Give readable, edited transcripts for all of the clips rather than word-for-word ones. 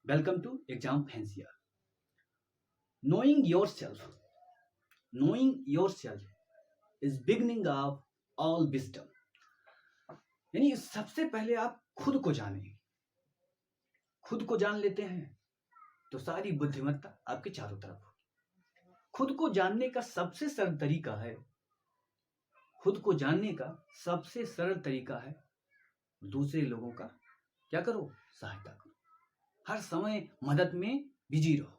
Welcome to Exam Fancier. Knowing yourself is beginning of all wisdom. यानी सबसे पहले आप खुद को जानें। खुद को जान लेते हैं तो सारी बुद्धिमत्ता आपके चारों तरफ होगी। खुद को जानने का सबसे सरल तरीका है दूसरे लोगों का क्या करो, सहायता करो। हर समय मदद में बिजी रहो।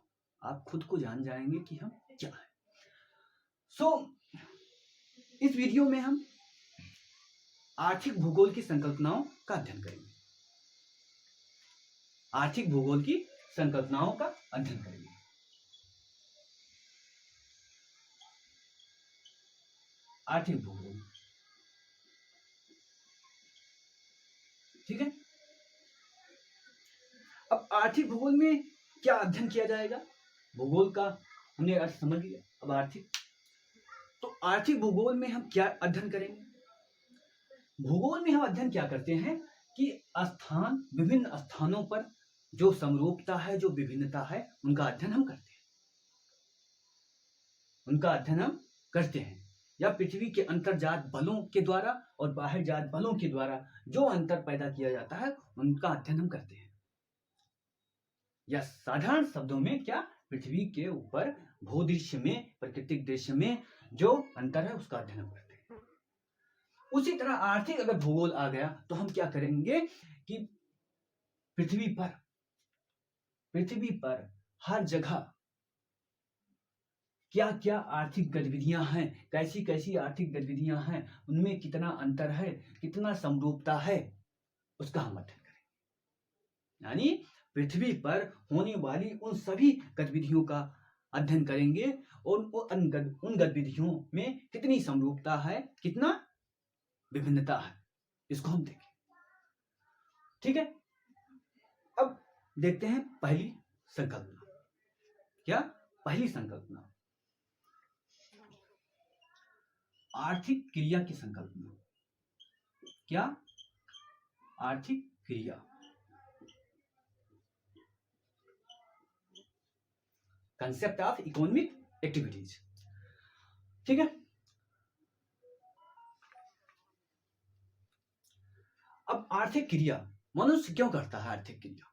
आप खुद को जान जाएंगे कि हम क्या हैं। इस वीडियो में हम आर्थिक भूगोल की संकल्पनाओं का अध्ययन करेंगे। आर्थिक भूगोल की संकल्पनाओं का अध्ययन करेंगे। आर्थिक भूगोल, ठीक है। अब आर्थिक भूगोल में क्या अध्ययन किया जाएगा? भूगोल का हमने अर्थ समझ लिया। अब आर्थिक भूगोल में हम क्या अध्ययन करेंगे? भूगोल में हम अध्ययन क्या करते हैं कि विभिन्न स्थानों पर जो समरूपता है, जो विभिन्नता है, उनका अध्ययन हम करते हैं। या पृथ्वी के अंतर्जात बलों के द्वारा और बाह्यजात बलों के द्वारा जो अंतर पैदा किया जाता है, उनका अध्ययन हम करते हैं। या साधारण शब्दों में क्या, पृथ्वी के ऊपर भूदृश्य में, प्राकृतिक दृश्य में जो अंतर है उसका अध्ययन हम करते हैं। उसी तरह आर्थिक अगर भूगोल आ गया तो हम क्या करेंगे कि पृथ्वी पर हर जगह क्या क्या आर्थिक गतिविधियां हैं, कैसी आर्थिक गतिविधियां हैं, उनमें कितना अंतर है, कितना समरूपता है, उसका हम अध्ययन करेंगे। यानी पृथ्वी पर होने वाली उन सभी गतिविधियों का अध्ययन करेंगे और उन गतिविधियों में कितनी समरूपता है, कितना विभिन्नता है, इसको हम देखें। ठीक है। अब देखते हैं पहली संकल्पना। क्या? पहली संकल्पना आर्थिक क्रिया की संकल्पना। क्या? आर्थिक क्रिया। Concept of economic activities. ठीक है। अब आर्थिक क्रिया मनुष्य क्यों करता है? आर्थिक क्रिया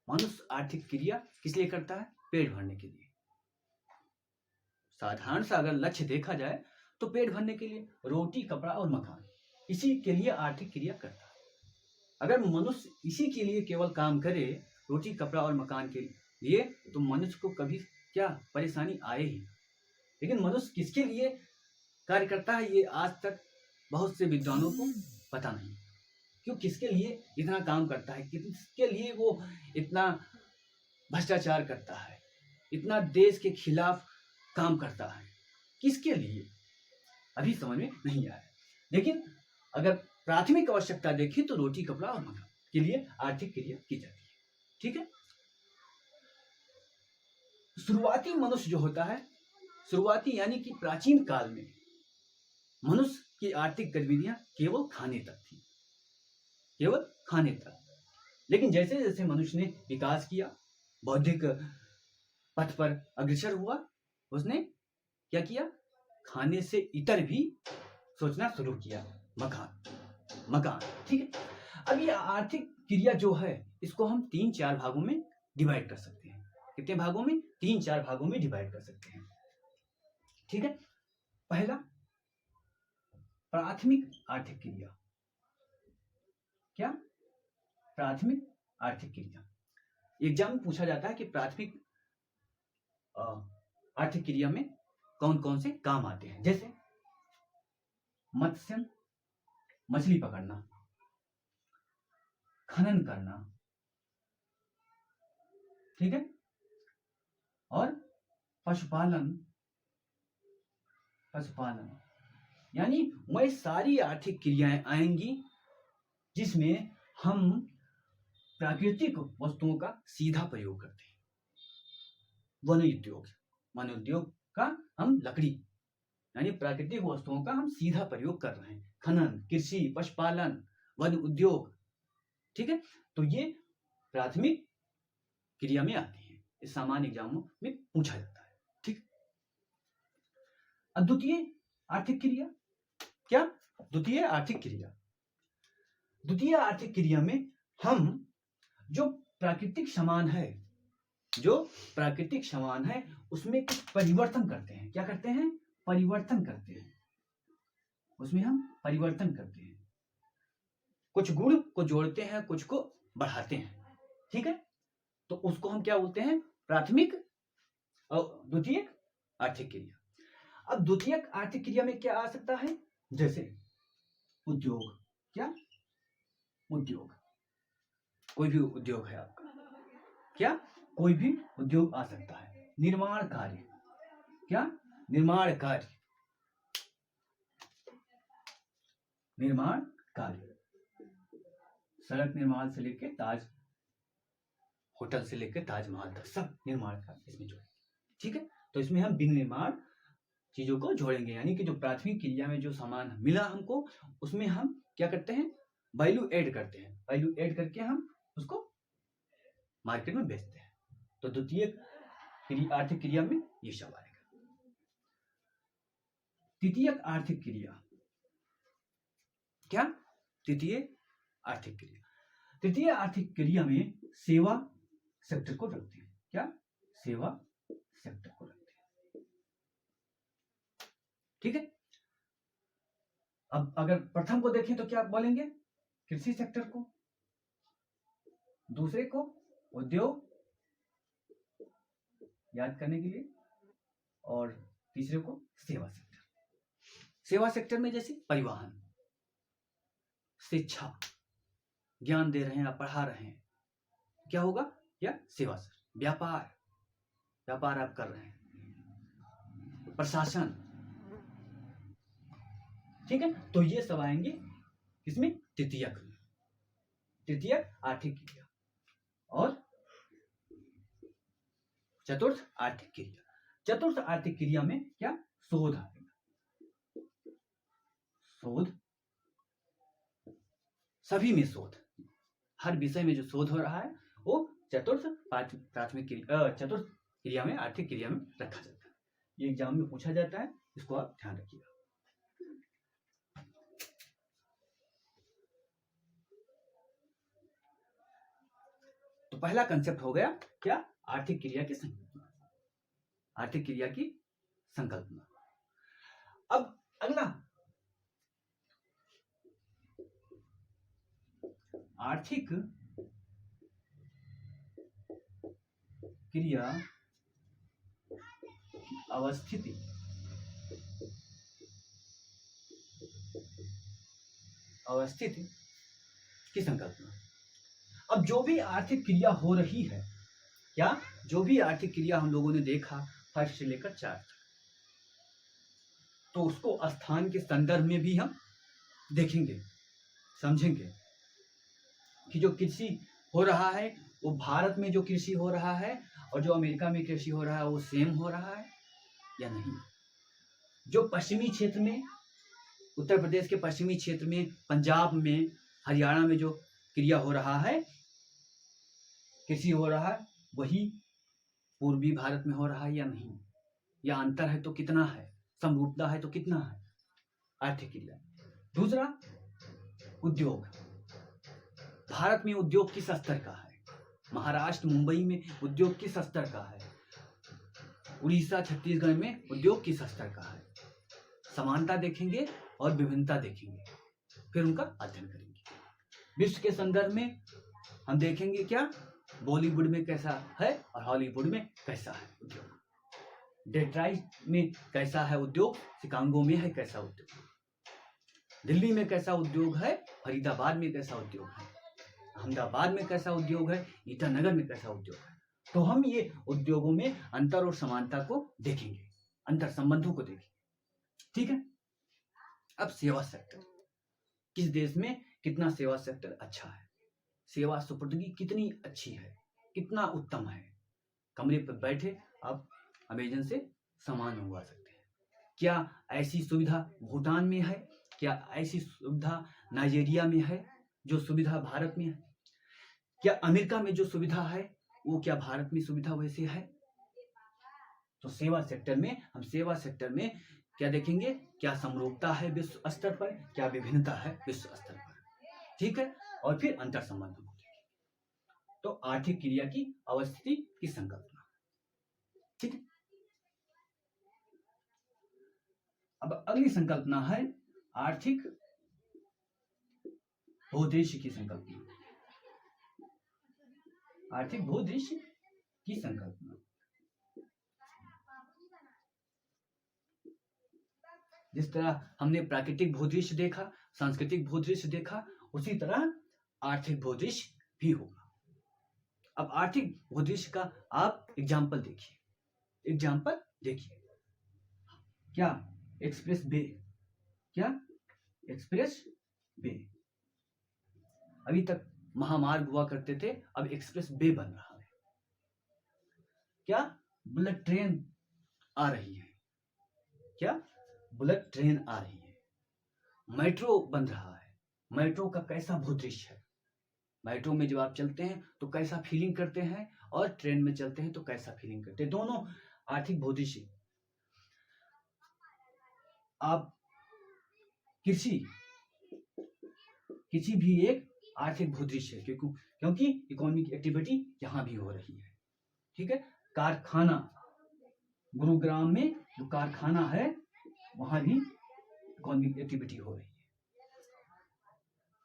मनुष्य आर्थिक क्रिया किस लिए करता है? पेट भरने के लिए। साधारण सा अगर लक्ष्य देखा जाए तो पेट भरने के लिए, रोटी, कपड़ा और मकान, इसी के लिए आर्थिक क्रिया करता है। अगर मनुष्य इसी के लिए केवल काम करे, रोटी, कपड़ा और मकान के लिए, तो मनुष्य को कभी क्या परेशानी आए ही। लेकिन मनुष्य किसके लिए कार्य करता है, ये आज तक बहुत से विद्वानों को पता नहीं। क्यों, किसके लिए इतना काम करता है, किसके लिए वो इतना भ्रष्टाचार करता है, इतना देश के खिलाफ काम करता है, किसके लिए, अभी समझ में नहीं आया। लेकिन अगर प्राथमिक आवश्यकता देखें तो रोटी, कपड़ा और मकान के लिए आर्थिक क्रिया की जाती है। ठीक है। शुरुआती मनुष्य जो होता है, शुरुआती यानी कि प्राचीन काल में मनुष्य की आर्थिक गतिविधियां केवल खाने तक थी, केवल खाने तक। लेकिन जैसे जैसे मनुष्य ने विकास किया, बौद्धिक पथ पर अग्रसर हुआ, उसने क्या किया, खाने से इतर भी सोचना शुरू किया। मकान। ठीक है। अब ये आर्थिक क्रिया जो है, इसको हम 3-4 भागों में डिवाइड कर सकते हैं। कितने भागों में? 3-4 भागों में डिवाइड कर सकते हैं। ठीक है। पहला, प्राथमिक आर्थिक क्रिया। क्या? प्राथमिक आर्थिक क्रिया। एग्जाम में पूछा जाता है कि प्राथमिक आर्थिक क्रिया में कौन कौन से काम आते हैं। जैसे मत्स्य, मछली पकड़ना, खनन करना, ठीक है, और पशुपालन। यानी वह सारी आर्थिक क्रियाएं आएंगी जिसमें हम प्राकृतिक वस्तुओं का सीधा प्रयोग करते हैं। वन उद्योग का हम लकड़ी यानी प्राकृतिक वस्तुओं का हम सीधा प्रयोग कर रहे हैं। खनन, कृषि, पशुपालन, वन उद्योग। ठीक है। तो ये प्राथमिक क्रिया में आती हैं। इस सामान्य एग्जामों में पूछा जाता है। ठीक। अब द्वितीय आर्थिक क्रिया क्या? द्वितीय आर्थिक क्रिया। द्वितीय आर्थिक क्रिया में हम जो प्राकृतिक सामान है, जो प्राकृतिक सामान है उसमें कुछ परिवर्तन करते हैं। क्या करते हैं? परिवर्तन करते हैं। उसमें हम परिवर्तन करते हैं, कुछ गुण को जोड़ते हैं, कुछ को बढ़ाते हैं। ठीक है, तो उसको हम क्या बोलते हैं? प्राथमिक और द्वितीयक आर्थिक क्रिया। अब द्वितीयक आर्थिक क्रिया में क्या आ सकता है? जैसे उद्योग। क्या? उद्योग। कोई भी उद्योग है आपका, क्या? कोई भी उद्योग आ सकता है। निर्माण कार्य। क्या? निर्माण कार्य। निर्माण कार्य, सड़क निर्माण से लेकर ताज होटल से लेकर ताजमहल तक सब निर्माण कार्य इसमें जोड़ेंगे। ठीक है, तो इसमें हम बिन निर्माण चीजों को जोड़ेंगे, यानी कि जो प्राथमिक क्रिया में जो सामान मिला हमको उसमें हम क्या करते हैं? वैल्यू ऐड करते हैं। वैल्यू ऐड करके हम उसको मार्केट में बेचते हैं। तो द्वितीय आर्थिक क्रिया में ये सब आएगा। तृतीयक आर्थिक क्रिया। क्या? तृतीय आर्थिक क्रिया। तृतीय आर्थिक क्रिया में सेवा सेक्टर को रखते हैं। क्या? सेवा सेक्टर को रखते हैं। ठीक है, अब अगर प्रथम को देखें तो क्या बोलेंगे? कृषि सेक्टर को, दूसरे को उद्योग याद करने के लिए, और तीसरे को सेवा सेक्टर। सेवा सेक्टर में जैसे परिवहन, शिक्षा, ज्ञान दे रहे हैं आप, पढ़ा रहे हैं, क्या होगा? या सेवा सेक्टर। व्यापार, व्यापार आप कर रहे हैं, प्रशासन। ठीक है, तो ये सब आएंगे किसमें? तृतीयक में। तृतीयक आर्थिक क्रिया। और चतुर्थ आर्थिक क्रिया। चतुर्थ आर्थिक क्रिया में क्या? शोध आएगा। शोध, सभी में शोध, हर विषय में जो शोध हो रहा है वो चतुर्थ प्राथमिक क्रिया, चतुर्थ क्रिया में, आर्थिक क्रिया में रखा जाता है। ये एग्जाम में पूछा जाता है, इसको आप ध्यान रखिएगा। तो पहला कंसेप्ट हो गया क्या? आर्थिक क्रिया की संकल्पना। आर्थिक क्रिया की संकल्पना। अब अगला, आर्थिक क्रिया की अवस्थिति। अवस्थिति की संकल्पना। अब जो भी आर्थिक क्रिया हो रही है, क्या? जो भी आर्थिक क्रिया हम लोगों ने देखा फर्स्ट से लेकर 4 तक, तो उसको स्थान के संदर्भ में भी हम देखेंगे, समझेंगे कि जो कृषि हो रहा है वो भारत में जो कृषि हो रहा है और जो अमेरिका में कृषि हो रहा है वो सेम हो रहा है या नहीं। जो पश्चिमी क्षेत्र में, उत्तर प्रदेश के पश्चिमी क्षेत्र में, पंजाब में, हरियाणा में जो क्रिया हो रहा है, कृषि हो रहा है, वही पूर्वी भारत में हो रहा है या नहीं, या अंतर है तो कितना है, समरूपता है तो कितना है। आर्थिक क्रिया। दूसरा, उद्योग। भारत में उद्योग किस स्तर का है? महाराष्ट्र, मुंबई में उद्योग किस स्तर का है? उड़ीसा, छत्तीसगढ़ में उद्योग किस स्तर का है? समानता देखेंगे और विभिन्नता देखेंगे, फिर उनका अध्ययन करेंगे। विश्व के संदर्भ में हम देखेंगे क्या? बॉलीवुड में कैसा है और हॉलीवुड में कैसा है उद्योग, डेट्रॉइट में कैसा है उद्योग, शिकागो में है कैसा उद्योग, दिल्ली में कैसा उद्योग है, फरीदाबाद में कैसा उद्योग है, अहमदाबाद में कैसा उद्योग है, ईटानगर में कैसा उद्योग है। तो हम ये उद्योगों में अंतर और समानता को देखेंगे, अंतर संबंधों को देखेंगे। ठीक है, अब सेवा सेक्टर, किस देश में कितना सेवा सेक्टर अच्छा है, सेवा सुपुर्दगी कितनी अच्छी है, कितना उत्तम है। कमरे पर बैठे आप अमेजन से सामान मंगवा सकते हैं। क्या ऐसी सुविधा भूटान में है? क्या ऐसी सुविधा नाइजीरिया में है जो सुविधा भारत में है? क्या अमेरिका में जो सुविधा है वो क्या भारत में सुविधा वैसे है? तो सेवा सेक्टर में क्या देखेंगे, क्या समरूपता है विश्व स्तर पर, क्या विभिन्नता है विश्व स्तर पर, ठीक है। और फिर अंतर संबंध को देखेंगे। तो आर्थिक क्रिया की अवस्थिति की संकल्पना, ठीक है। अब अगली संकल्पना है आर्थिक भूदृश्य की संकल्पना। आर्थिक भूदृश्य की संकल्पना, जिस तरह हमने प्राकृतिक भूदृश्य देखा, सांस्कृतिक भूदृश्य देखा, उसी तरह आर्थिक भूदृश्य भी होगा। अब आर्थिक भूदृश्य का आप एग्जाम्पल देखिए, क्या एक्सप्रेस वे, क्या एक्सप्रेस वे, अभी तक महामार्ग हुआ करते थे, अब एक्सप्रेस वे बन रहा है। क्या बुलेट ट्रेन आ रही है, क्या बुलेट ट्रेन आ रही है। मेट्रो बन रहा है, मेट्रो का कैसा भूदृश्य है, मेट्रो में जब आप चलते हैं तो कैसा फीलिंग करते हैं, और ट्रेन में चलते हैं तो कैसा फीलिंग करते हैं, दोनों आर्थिक भूदृश्य। आप किसी भी एक आर्थिक भूदृश्य है, क्योंकि इकोनॉमिक एक्टिविटी यहां भी हो रही है, ठीक है। कारखाना, गुरुग्राम में जो कारखाना है वहां भी इकोनॉमिक एक्टिविटी हो रही है।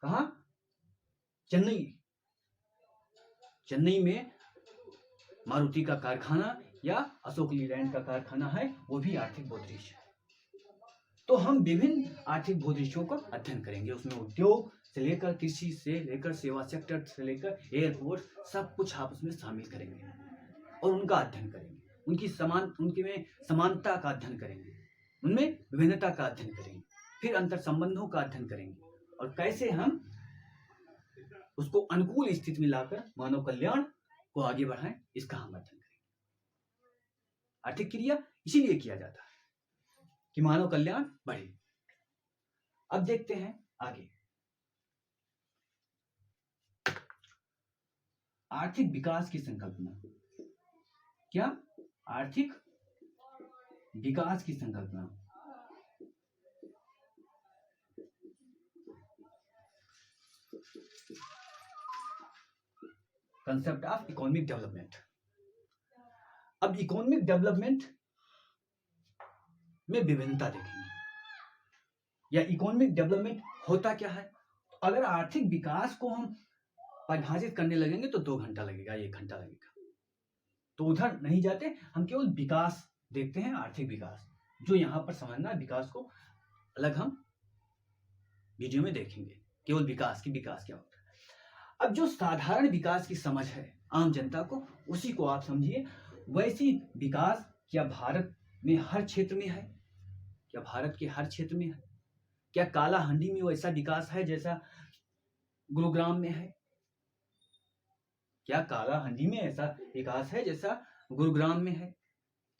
कहा? चेन्नई में मारुति का कारखाना या अशोक लीलैंड का कारखाना है, वो भी आर्थिक भूदृश्य है। तो हम विभिन्न आर्थिक भूदृश्यों का अध्ययन करेंगे, उसमें उद्योग से लेकर, कृषि से लेकर, सेवा सेक्टर से लेकर, एयरपोर्ट, सब कुछ आप उसमें शामिल करेंगे और उनका अध्ययन करेंगे, उनके में समानता का अध्ययन करेंगे, उनमें विभिन्नता का अध्ययन करेंगे, फिर अंतर संबंधों का अध्ययन करेंगे, और कैसे हम उसको अनुकूल स्थिति में लाकर मानव कल्याण को आगे बढ़ाएं, इसका हम अध्ययन करेंगे। आर्थिक क्रिया इसीलिए किया जाता है कि मानव कल्याण बढ़े। अब देखते हैं आगे, आर्थिक विकास की संकल्पना। क्या? आर्थिक विकास की संकल्पना। Concept of economic development. अब इकोनॉमिक डेवलपमेंट में विभिन्नता देखेंगे, या इकोनॉमिक डेवलपमेंट होता क्या है। अगर आर्थिक विकास को हम परिभाषित करने लगेंगे तो 2 घंटा लगेगा, 1 घंटा लगेगा, तो उधर नहीं जाते, हम केवल विकास देखते हैं। आर्थिक विकास जो यहां पर समझना है, विकास को अलग हम वीडियो में देखेंगे, केवल विकास क्या होता है। अब जो साधारण विकास की समझ है आम जनता को, उसी को आप समझिए। वैसी विकास क्या भारत में हर क्षेत्र में है? क्या भारत के हर क्षेत्र में है? क्या कालाहांडी में वैसा विकास है जैसा गुरुग्राम में है? क्या कालाहांडी में ऐसा विकास है जैसा गुरुग्राम में है?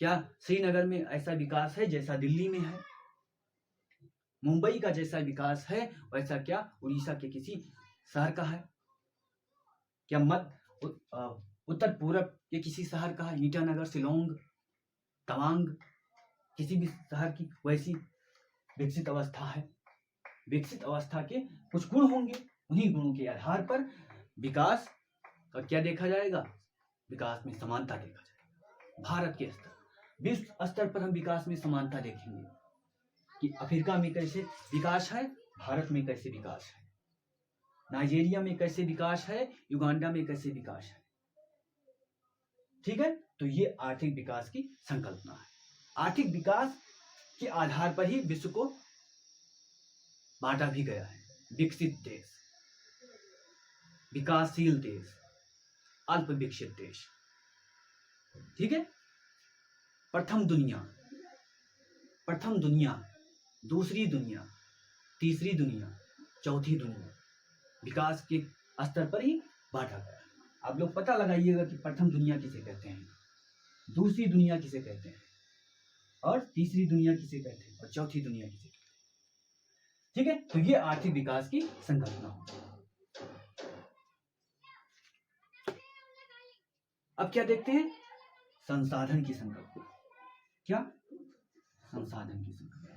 क्या श्रीनगर में ऐसा विकास है जैसा दिल्ली में है? मुंबई का जैसा विकास है वैसा क्या उड़ीसा के किसी शहर का है? क्या उत्तर पूर्व के किसी शहर का है? ईटानगर, शिलोंग, तवांग, किसी भी शहर की वैसी विकसित अवस्था है? विकसित अवस्था के कुछ गुण होंगे, उन्हीं गुणों के आधार पर विकास का क्या देखा जाएगा? विकास में समानता देखा जाएगा। भारत के स्तर, विश्व स्तर पर हम विकास में समानता देखेंगे कि अफ्रीका में कैसे विकास है, भारत में कैसे विकास है, नाइजीरिया में कैसे विकास है, युगांडा में कैसे विकास है, ठीक है। तो ये आर्थिक विकास की संकल्पना है। आर्थिक विकास के आधार पर ही विश्व को बांटा भी गया है। विकसित देश, विकासशील देश, अल्प विकसित देश, ठीक है। प्रथम दुनिया, दूसरी दुनिया, तीसरी दुनिया, चौथी दुनिया, विकास के स्तर पर ही बांटा गया। आप लोग पता लगाइएगा कि प्रथम दुनिया किसे कहते हैं, दूसरी दुनिया किसे कहते हैं, और तीसरी दुनिया किसे कहते हैं, और चौथी दुनिया किसे कहते हैं, ठीक है। तो ये आर्थिक विकास की संकल्पना होती है। अब क्या देखते हैं? संसाधन की संकल्पना। क्या? संसाधन की संकल्पना।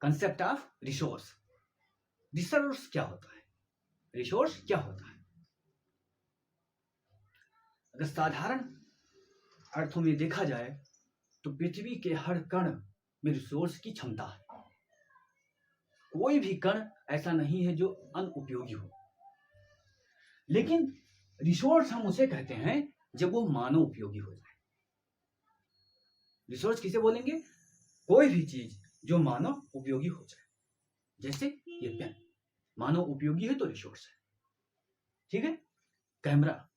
Concept of resource. रिसोर्स क्या होता है? रिसोर्स क्या होता है? अगर साधारण अर्थों में देखा जाए तो पृथ्वी के हर कण में रिसोर्स की क्षमता है। कोई भी कण ऐसा नहीं है जो अनुपयोगी हो। लेकिन रिसोर्स हम उसे कहते हैं जब वो मानव उपयोगी हो जाए। रिसोर्स किसे बोलेंगे? कोई भी चीज जो मानव उपयोगी हो जाए। जैसे ये पेन मानव उपयोगी है तो रिसोर्स है। ठीक है? कैमरा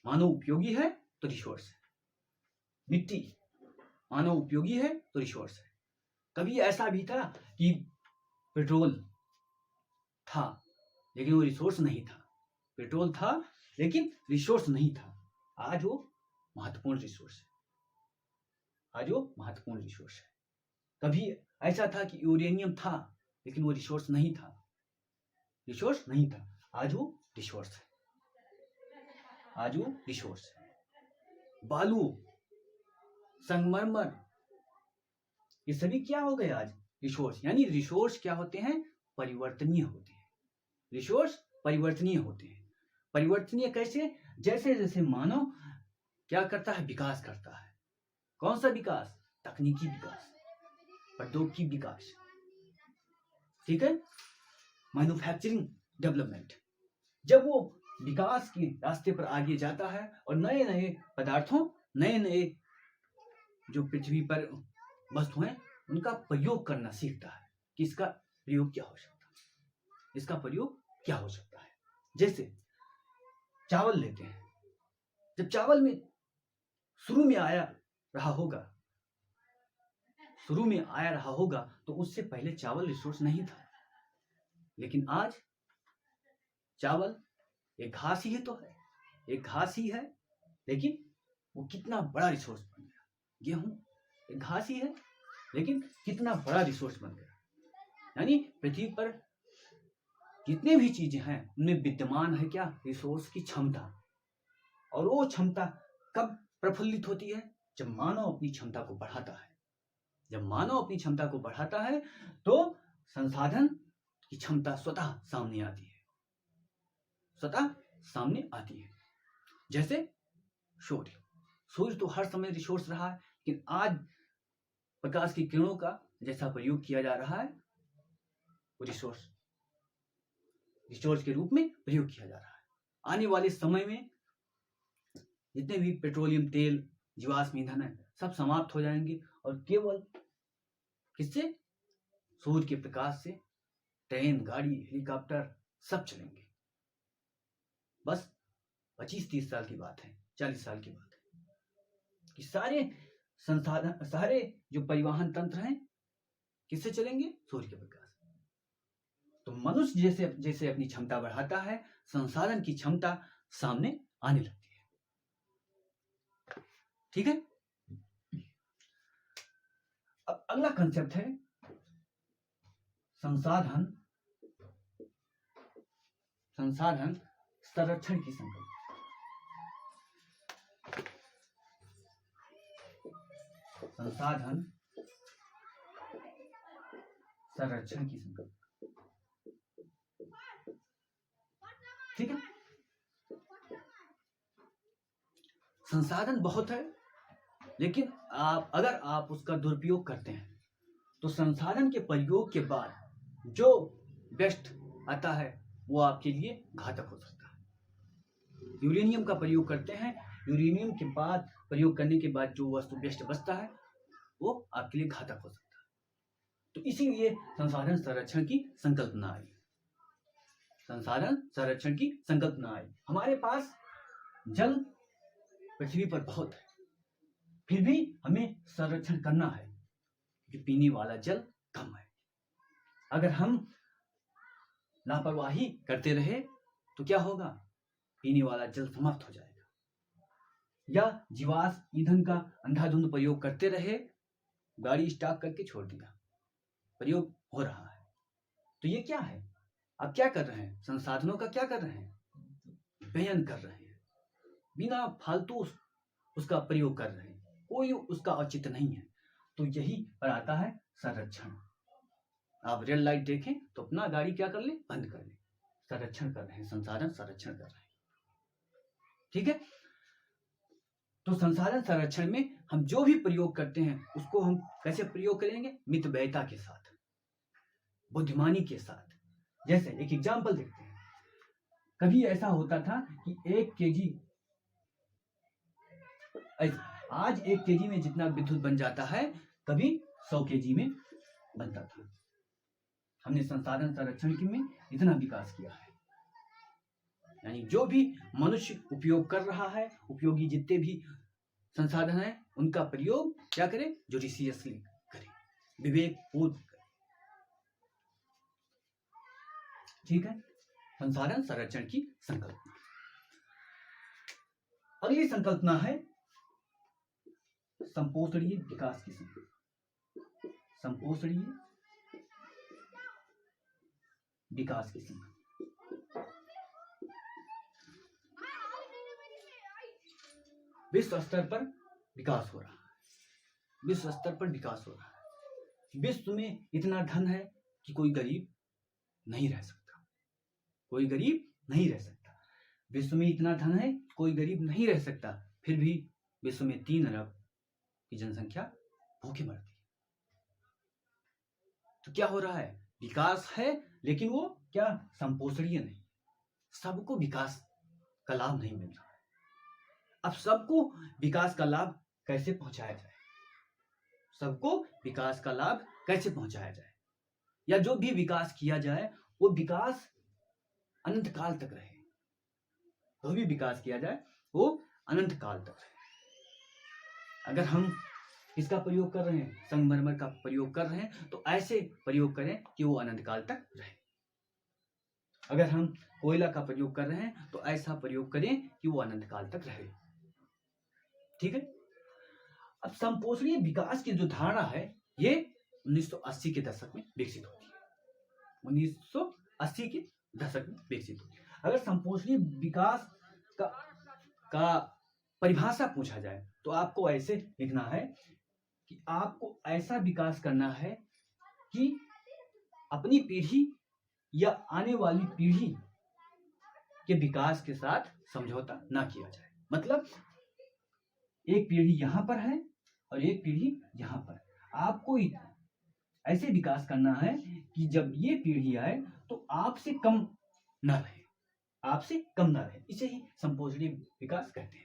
मानव उपयोगी है तो रिसोर्स है। मिट्टी मानव उपयोगी है तो रिसोर्स है। कभी ऐसा भी था कि पेट्रोल था लेकिन वो रिसोर्स नहीं था। पेट्रोल था लेकिन रिसोर्स नहीं था। आज वो महत्वपूर्ण रिसोर्स है। आज वो महत्वपूर्ण रिसोर्स है। कभी ऐसा था कि यूरेनियम था लेकिन वो रिसोर्स नहीं था। रिसोर्स नहीं था। आज वो रिसोर्स है। आज वो रिसोर्स है। बालू, संगमरमर, ये सभी क्या हो गए आज? रिसोर्स। यानी रिसोर्स क्या होते हैं? परिवर्तनीय होते हैं। रिसोर्स परिवर्तनीय होते हैं। परिवर्तनीय कैसे? जैसे जैसे मानव क्या करता है? विकास करता है। कौन सा विकास? तकनीकी विकास, प्रौद्योगिकी विकास। ठीक है? Manufacturing development. जब वो विकास के रास्ते पर आगे जाता है और नए नए पदार्थों, नए नए जो पृथ्वी पर वस्तु हैं उनका प्रयोग करना सीखता है कि इसका प्रयोग क्या हो सकता है, इसका प्रयोग क्या हो सकता है। जैसे चावल लेते हैं। जब चावल में शुरू में आया रहा होगा तो उससे पहले चावल रिसोर्स नहीं था। लेकिन आज चावल एक घास ही तो है, एक घास ही है, लेकिन वो कितना बड़ा रिसोर्स बन गया। गेहूं एक घास ही है लेकिन कितना बड़ा रिसोर्स बन गया। यानी पृथ्वी पर जितने भी चीजें हैं उनमें विद्यमान है क्या? रिसोर्स की क्षमता। और वो क्षमता कब प्रफुल्लित होती है? जब मानव अपनी क्षमता को बढ़ाता है। जब मानव अपनी क्षमता को बढ़ाता है तो संसाधन की क्षमता स्वतः सामने आती है। स्वतः सामने आती है। जैसे सूर्य तो हर समय रिसोर्स रहा है, लेकिन आज प्रकाश की किरणों का जैसा प्रयोग किया जा रहा है वो रिसोर्स के रूप में प्रयोग किया जा रहा है। आने वाले समय में जितने भी पेट्रोलियम तेल, जीवाश्म ईंधन है, सब समाप्त हो जाएंगे और केवल किससे? सूर्य के प्रकाश से ट्रेन, गाड़ी, हेलीकॉप्टर सब चलेंगे। बस 25-30 साल की बात है, 40 साल की बात है कि सारे संसाधन, सारे जो परिवहन तंत्र हैं किससे चलेंगे? सूर्य के प्रकाश। तो मनुष्य जैसे जैसे अपनी क्षमता बढ़ाता है, संसाधन की क्षमता सामने आने लगती है। ठीक है? अब अगला कंसेप्ट है संसाधन संरक्षण की संकल्पना। संसाधन संरक्षण की संकल्पना। ठीक है? संसाधन बहुत है, लेकिन अगर आप उसका दुरुपयोग करते हैं तो संसाधन के प्रयोग के बाद जो बेस्ट आता है वो आपके लिए घातक हो सकता है। यूरेनियम का प्रयोग करते हैं, यूरेनियम के बाद प्रयोग करने के बाद जो वस्तु बेस्ट बचता है वो आपके लिए घातक हो सकता है। तो इसीलिए संसाधन संरक्षण की संकल्पना आई। संसाधन संरक्षण की संकल्पना आई। हमारे पास जल पृथ्वी पर बहुत है, फिर भी हमें संरक्षण करना है क्योंकि पीने वाला जल कम है। अगर हम लापरवाही करते रहे तो क्या होगा? पीने वाला जल समाप्त हो जाएगा। या जीवाश्म ईंधन का अंधाधुंध प्रयोग करते रहे, गाड़ी स्टॉक करके छोड़ दिया, प्रयोग हो रहा है, तो ये क्या है? आप क्या कर रहे हैं? संसाधनों का क्या कर रहे हैं? व्ययन कर रहे हैं, बिना फालतू उसका प्रयोग कर रहे हैं, कोई उसका औचित्य नहीं है। तो यही पर आता है संरक्षण। आप रेड लाइट देखें तो अपना गाड़ी क्या कर ले, बंद कर ले। संरक्षण कर रहे हैं, संसाधन संरक्षण कर रहे हैं। ठीक है, तो संसाधन संरक्षण में हम जो भी प्रयोग करते हैं उसको हम कैसे प्रयोग करेंगे? मितव्ययिता के साथ, बुद्धिमानी के साथ। जैसे एक एग्जाम्पल देखते हैं। कभी ऐसा होता था कि 1 केजी, आज 1 केजी में जितना विद्युत बन जाता है कभी 100 केजी में बनता था। हमने संसाधन संरक्षण की में इतना विकास किया है। यानी जो भी मनुष्य उपयोग कर रहा है, उपयोगी जितने भी संसाधन है उनका प्रयोग क्या करें? जुडिशियसली करें, विवेकपूर्ण करें। ठीक है, संसाधन संरक्षण की संकल्पना। अगली संकल्पना है संपोषणीय विकास की संकल्पना। संपोषणीय विकास की संकल्पना। विश्व स्तर पर विकास हो रहा है, विश्व स्तर पर विकास हो रहा है। विश्व में इतना धन है कि कोई गरीब नहीं रह सकता, कोई गरीब नहीं रह सकता। विश्व में इतना धन है कोई गरीब नहीं रह सकता, फिर भी विश्व में 3 अरब की जनसंख्या भूखे मरती है। तो क्या हो रहा है? विकास है, लेकिन वो क्या? संपोषणीय नहीं। सबको विकास का लाभ नहीं मिल रहा है। अब सबको विकास का लाभ कैसे पहुंचाया जाए? सबको विकास का लाभ कैसे पहुंचाया जाए? या जो भी विकास किया जाए वो विकास अनंत काल तक रहे। जो भी विकास किया जाए वो अनंत काल तक रहे। अगर हम इसका प्रयोग कर रहे हैं, संगमरमर का प्रयोग कर रहे हैं, तो ऐसे प्रयोग करें कि वो अनंत काल तक रहे। अगर हम कोयला का प्रयोग कर रहे हैं तो ऐसा प्रयोग करें कि वो अनंत काल तक रहे। ठीक है। अब संपोषणीय विकास की जो धारणा है ये 1980 के दशक में विकसित होती है। 1980 के दशक में विकसित होती है। अगर संपोषणीय विकास का परिभाषा पूछा जाए तो आपको ऐसे लिखना है कि आपको ऐसा विकास करना है कि अपनी पीढ़ी या आने वाली पीढ़ी के विकास के साथ समझौता ना किया जाए। मतलब एक पीढ़ी यहां पर है और एक पीढ़ी यहां पर। आपको ऐसे विकास करना है कि जब ये पीढ़ी आए तो आपसे कम ना रहे, आपसे कम ना रहे। इसे ही संपोषणीय विकास कहते हैं।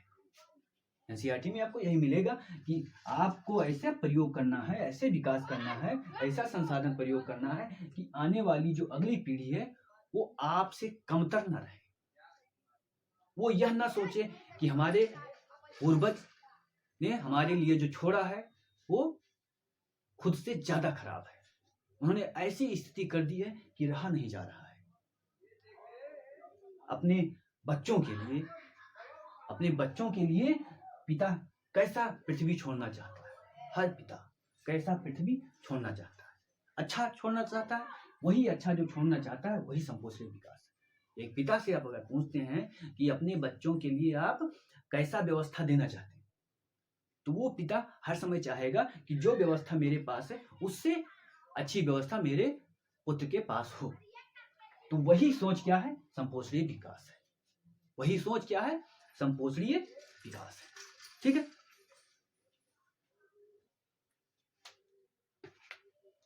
एनसीईआरटी में आपको यही मिलेगा कि आपको ऐसा प्रयोग करना है, ऐसे विकास करना है, ऐसा संसाधन प्रयोग करना है कि आने वाली जो अगली पीढ़ी है वो आपसे कमतर ना रहे। वो यह ना सोचे कि हमारे पूर्वज ने हमारे लिए जो छोड़ा है वो खुद से ज्यादा खराब है। उन्होंने ऐसी स्थिति कर दी है कि रहा नहीं जा रहा है। अपने बच्चों के लिए पिता कैसा पृथ्वी छोड़ना चाहता है? हर पिता कैसा पृथ्वी छोड़ना चाहता है? अच्छा छोड़ना चाहता है। वही अच्छा जो छोड़ना चाहता है वही संपोषणीय विकास है। एक पिता से आप अगर पूछते हैं कि अपने बच्चों के लिए आप कैसा व्यवस्था देना चाहते हैं, तो वो पिता हर समय चाहेगा कि जो व्यवस्था मेरे पास है उससे अच्छी व्यवस्था मेरे पुत्र के पास हो। तो वही सोच क्या है? संपोषणीय विकास है। वही सोच क्या है? संपोषणीय विकास है। ठीक है।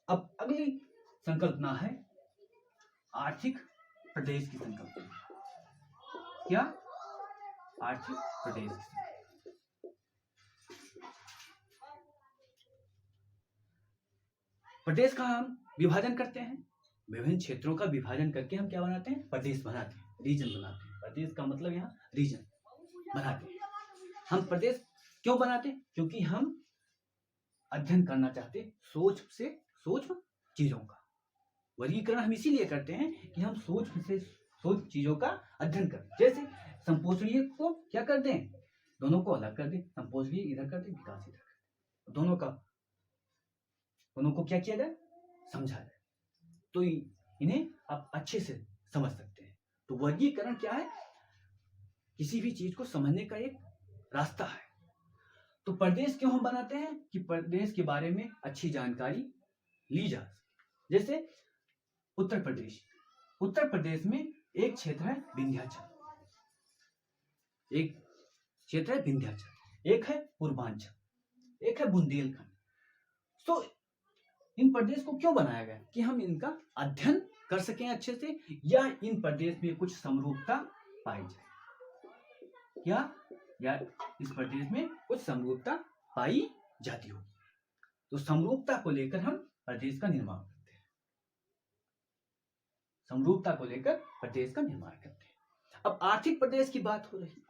अब अगली संकल्पना है आर्थिक प्रदेश की संकल्पना। क्या? आर्थिक प्रदेश की संकल्पना। प्रदेश का हम विभाजन करते हैं, विभिन्न क्षेत्रों का विभाजन करके हम क्या बनाते हैं? प्रदेश बनाते हैं, रीजन बनाते हैं। प्रदेश का मतलब यहाँ रीजन बनाते हैं। हम प्रदेश क्यों बनाते हैं? क्योंकि हम अध्ययन करना चाहते हैं सूक्ष्म चीजों का। वर्गीकरण हम इसीलिए करते हैं कि हम सूक्ष्म चीजों का अध्ययन करें। जैसे संपोषणीय को क्या कर दें? दोनों को अलग कर दें। संपोषणीय इधर कर दें, विकास इधर कर दें। दोनों को क्या किया जाए? समझा जाए। तो इन्हें आप अच्छे से समझ सकते हैं। तो वर्गीकरण क्या है? किसी भी चीज को समझने का एक रास्ता है। तो प्रदेश क्यों हम बनाते हैं? कि प्रदेश के बारे में अच्छी जानकारी ली जा सके। जैसे उत्तर प्रदेश, उत्तर प्रदेश में एक क्षेत्र है विंध्याचल, एक क्षेत्र है विंध्याचल, एक है पूर्वांचल, एक है बुंदेलखंड। तो इन प्रदेश को क्यों बनाया गया? कि हम इनका अध्ययन कर सकें अच्छे से, या इन प्रदेश में कुछ समरूपता पाई जाए, या इस प्रदेश में कुछ समरूपता पाई जाती हो। तो समरूपता को लेकर हम प्रदेश का निर्माण करते हैं, समरूपता को लेकर प्रदेश का निर्माण करते हैं। अब आर्थिक प्रदेश की बात हो रही,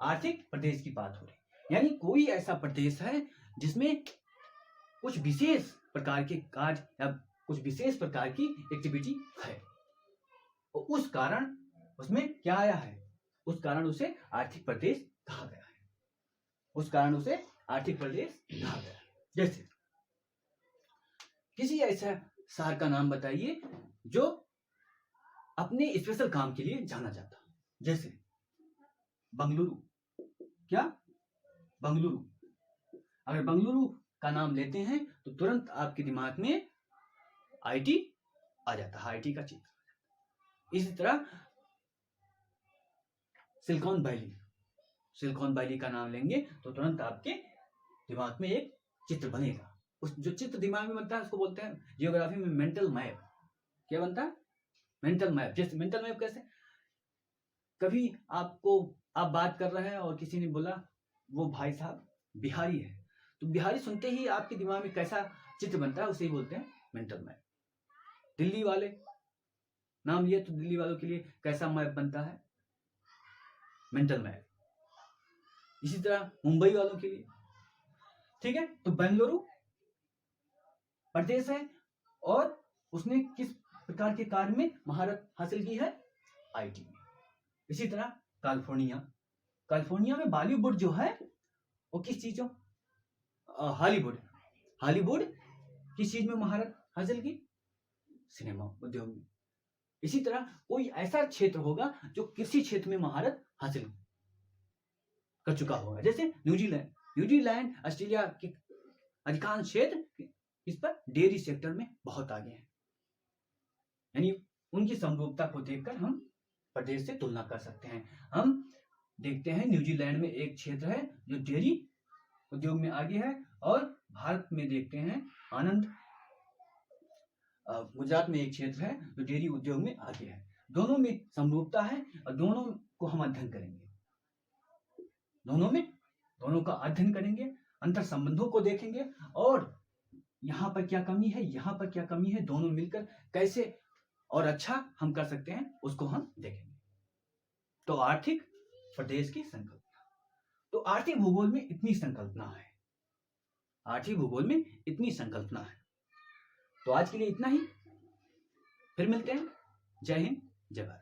आर्थिक प्रदेश की बात हो रही, यानी कोई ऐसा प्रदेश है जिसमें कुछ विशेष प्रकार के कार्य या कुछ विशेष प्रकार की एक्टिविटी है, और उस कारण उसमें क्या आया है, उस कारण उसे आर्थिक प्रदेश कहा गया है, उस कारण उसे आर्थिक प्रदेश कहा गया है। जैसे किसी ऐसा शहर का नाम बताइए जो अपने स्पेशल काम के लिए जाना जाता हो। जैसे बंगलुरु, क्या बंगलुरु, अगर बंगलुरु का नाम लेते हैं तो तुरंत आपके दिमाग में आईटी आ जाता है, आईटी का चित्र। इसी तरह सिलिकॉन वैली, सिलिकॉन वैली का नाम लेंगे तो तुरंत आपके दिमाग में एक चित्र बनेगा। उस जो चित्र दिमाग में बनता है उसको बोलते हैं जियोग्राफी में मेंटल मैप। क्या बनता है? Mental map. जैसे मेंटल मैप कैसे? कभी आप बात कर रहे हैं और किसी ने बोला वो भाई साहब बिहारी है, तो बिहारी सुनते ही आपके दिमाग में कैसा चित्र बनता है, उसे ही बोलते हैं मेंटल मैप। दिल्ली वाले नाम लिए तो दिल्ली वालों के लिए कैसा मैप बनता है? Mental map. इसी तरह मुंबई वालों के लिए, ठीक है। तो बेंगलुरु प्रदेश है और उसने किस प्रकार के कार्य में महारत हासिल की है? आईटी में। इसी तरह कैलिफोर्निया, कैलिफोर्निया में बॉलीवुड जो है वो किस चीजों, हॉलीवुड, हॉलीवुड किस चीज में महारत हासिल की? सिनेमा उद्योग में। इसी तरह कोई ऐसा क्षेत्र होगा जो किसी क्षेत्र में महारत हासिल कर चुका होगा। जैसे न्यूजीलैंड, न्यूजीलैंड ऑस्ट्रेलिया के अधिकांश क्षेत्र इस पर डेयरी सेक्टर में बहुत आगे हैं, यानी उनकी समरूपता को देखकर हम प्रदेश से तुलना कर सकते हैं। हम देखते हैं न्यूजीलैंड में एक क्षेत्र है जो डेयरी उद्योग में आगे है, और भारत में देखते हैं आनंद, गुजरात में एक क्षेत्र है जो डेयरी उद्योग में आगे है। दोनों में समरूपता है और दोनों को हम अध्ययन करेंगे, दोनों का अध्ययन करेंगे, अंतर संबंधों को देखेंगे, और यहाँ पर क्या कमी है, यहाँ पर क्या कमी है, दोनों मिलकर कैसे और अच्छा हम कर सकते हैं उसको हम देखेंगे। तो आर्थिक प्रदेश की संकल्पना, तो आर्थिक भूगोल में इतनी संकल्पना है, आर्थिक भूगोल में इतनी संकल्पना है। तो आज के लिए इतना ही, फिर मिलते हैं। जय हिंद, जय भारत।